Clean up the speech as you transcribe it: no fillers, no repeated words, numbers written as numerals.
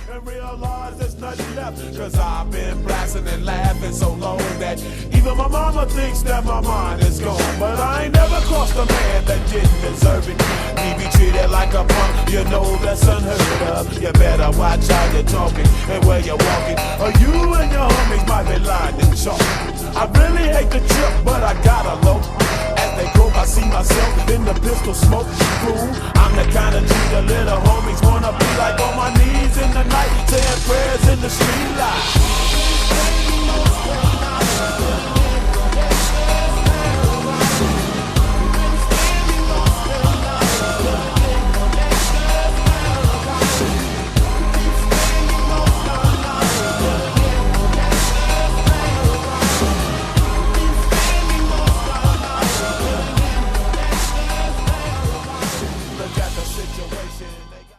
and realize there's nothing left. Cause I've been blasting and laughing so long that even my mama thinks that my mind is gone. But I ain't never crossed a man that didn't deserve it. Me be treated like a punk, you know that's unheard of. You better watch how you're talking and where you're walking, or you and your homies might be lying in chalk. I really hate the trip, but I gotta low. As they grow, I see myself in the pistol smoke. Cool, I'm the kind of G the little homies wanna